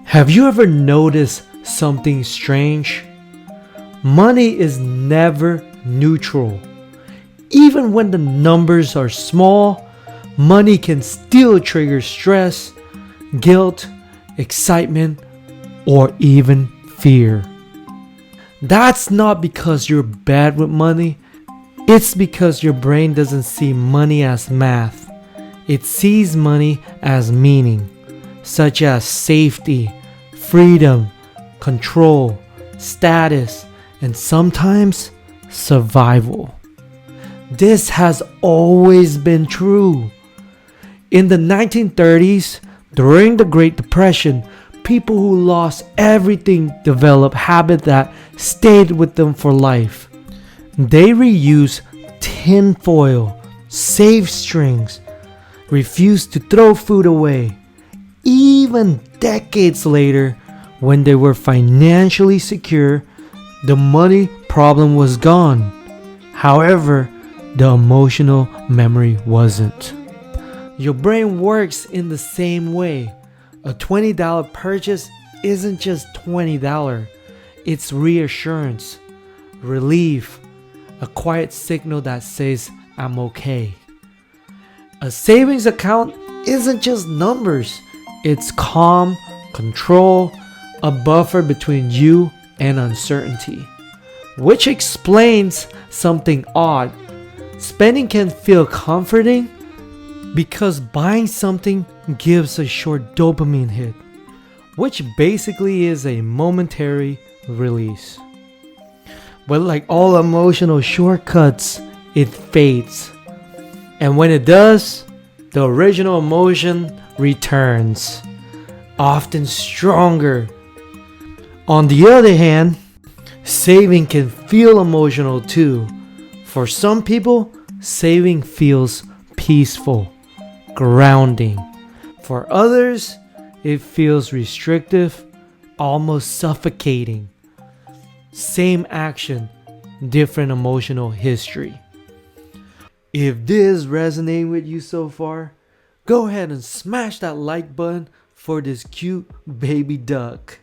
Have you ever noticed something strange? Money is never neutral. Even when the numbers are small, money can still trigger stress, guilt, excitement, or even fear. That's not because you're bad with money. It's because your brain doesn't see money as math. It sees money as meaning, such as safety, freedom, control, status, and sometimes survival. This has always been true. In the 1930s, during the Great Depression, people who lost everything developed habits that stayed with them for life. They reused tin foil, saved strings, refused to throw food away. Even decades later, when they were financially secure, the money problem was gone. However, the emotional memory wasn't. Your brain works in the same way. A $20 purchase isn't just $20. It's reassurance, relief, a quiet signal that says, I'm okay. A savings account isn't just numbers. It's calm, control, a buffer between you and uncertainty. Which explains something odd. Spending can feel comforting because buying something gives a short dopamine hit, which basically is a momentary release. But like all emotional shortcuts, it fades. And when it does, the original emotion returns, often stronger. On the other hand, saving can feel emotional too. For some people, saving feels peaceful, grounding. For others, it feels restrictive, almost suffocating. Same action, different emotional history. If this is resonating with you so far, go ahead and smash that like button for this cute baby duck.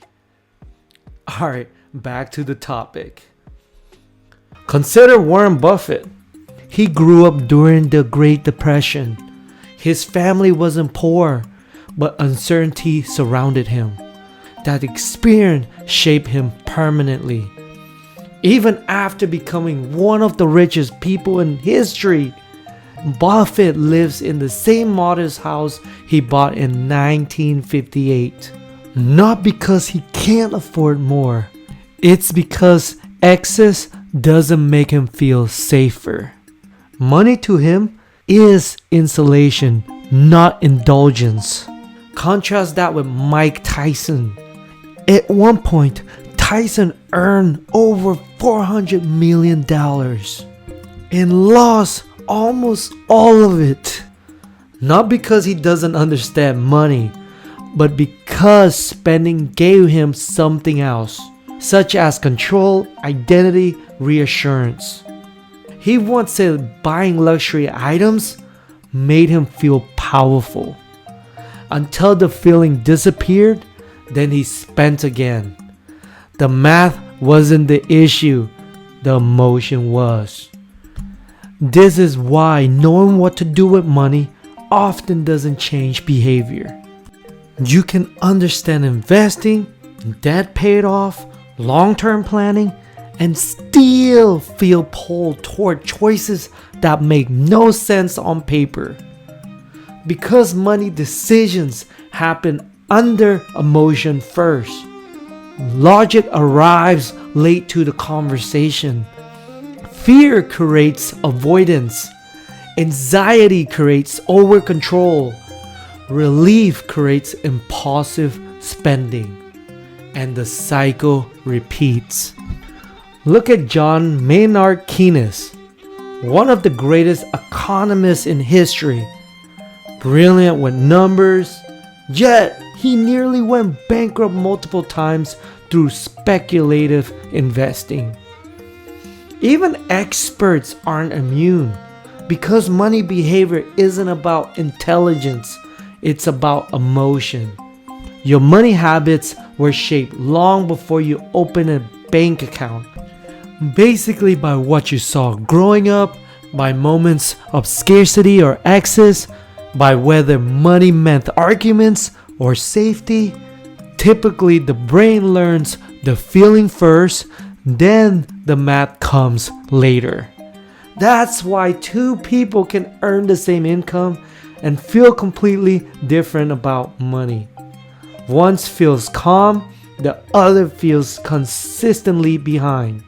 Alright, back to the topic. Consider Warren Buffett. He grew up during the Great Depression. His family wasn't poor, but uncertainty surrounded him. That experience shaped him permanently. Even after becoming one of the richest people in history, Buffett lives in the same modest house he bought in 1958. Not because he can't afford more. It's because excess doesn't make him feel safer. Money to him is insulation, not indulgence. Contrast that with Mike Tyson. At one point, Tyson earned over $400 million and lost almost all of it. Not because he doesn't understand money, but because spending gave him something else, such as control, identity, reassurance. He once said buying luxury items made him feel powerful. Until the feeling disappeared, then he spent again. The math wasn't the issue, the emotion was. This is why knowing what to do with money often doesn't change behavior. You can understand investing, debt paid off, long-term planning, and still feel pulled toward choices that make no sense on paper. Because money decisions happen under emotion first. Logic arrives late to the conversation. Fear creates avoidance. Anxiety creates over-control. Relief creates impulsive spending. And the cycle repeats. Look at John Maynard Keynes, one of the greatest economists in history. Brilliant with numbers, yet he nearly went bankrupt multiple times through speculative investing. Even experts aren't immune, because money behavior isn't about intelligence, it's about emotion. Your money habits were shaped long before you opened a bank account. Basically by what you saw growing up, by moments of scarcity or excess, by whether money meant arguments or safety. Typically, the brain learns the feeling first, then the math comes later. That's why two people can earn the same income and feel completely different about money. One feels calm, the other feels consistently behind.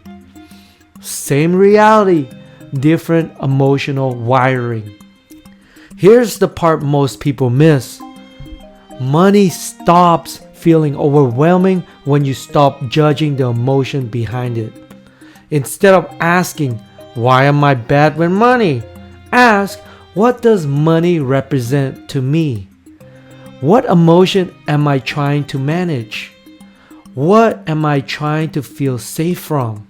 Same reality, different emotional wiring. Here's the part most people miss. Money stops feeling overwhelming when you stop judging the emotion behind it. Instead of asking, why am I bad with money? Ask, what does money represent to me? What emotion am I trying to manage? What am I trying to feel safe from?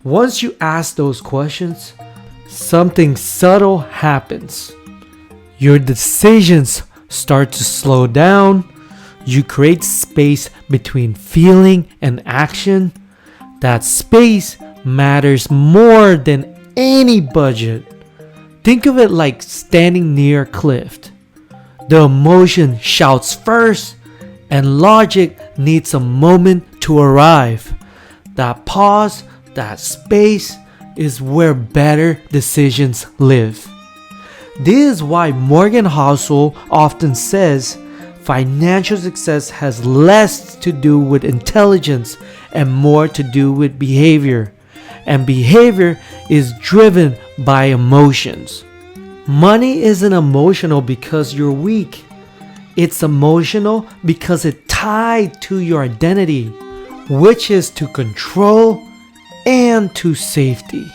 Once you ask those questions, something subtle happens. Your decisions start to slow down. You create space between feeling and action. That space matters more than any budget. Think of it like standing near a cliff. The emotion shouts first, and logic needs a moment to arrive. That pause, that space is where better decisions live. This is why Morgan Housel often says financial success has less to do with intelligence and more to do with behavior. And behavior is driven by emotions. Money isn't emotional because you're weak. It's emotional because it's tied to your identity, which is to control and to safety.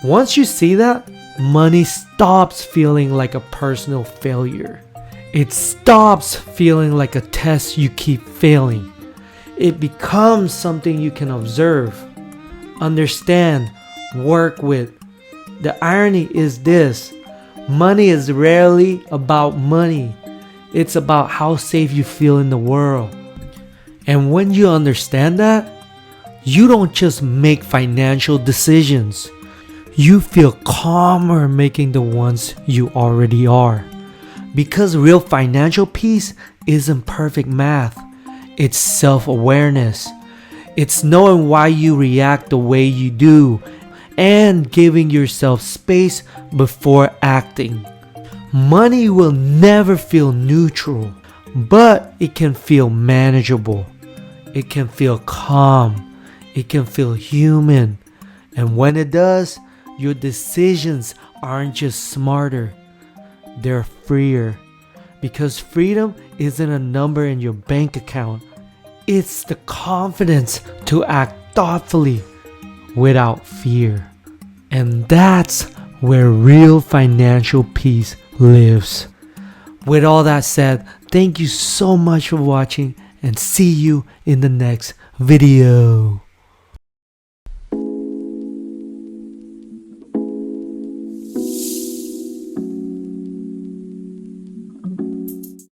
Once you see that, money stops feeling like a personal failure. It stops feeling like a test you keep failing. It becomes something you can observe, understand, work with. The irony is this: money is rarely about money. It's about how safe you feel in the world. And when you understand that, you don't just make financial decisions. You feel calmer making the ones you already are. Because real financial peace isn't perfect math. It's self-awareness. It's knowing why you react the way you do and giving yourself space before acting. Money will never feel neutral, but it can feel manageable. It can feel calm. It can feel human. And when it does, your decisions aren't just smarter, they're freer. Because freedom isn't a number in your bank account. It's the confidence to act thoughtfully without fear. And that's where real financial peace lives. With all that said, thank you so much for watching and see you in the next video.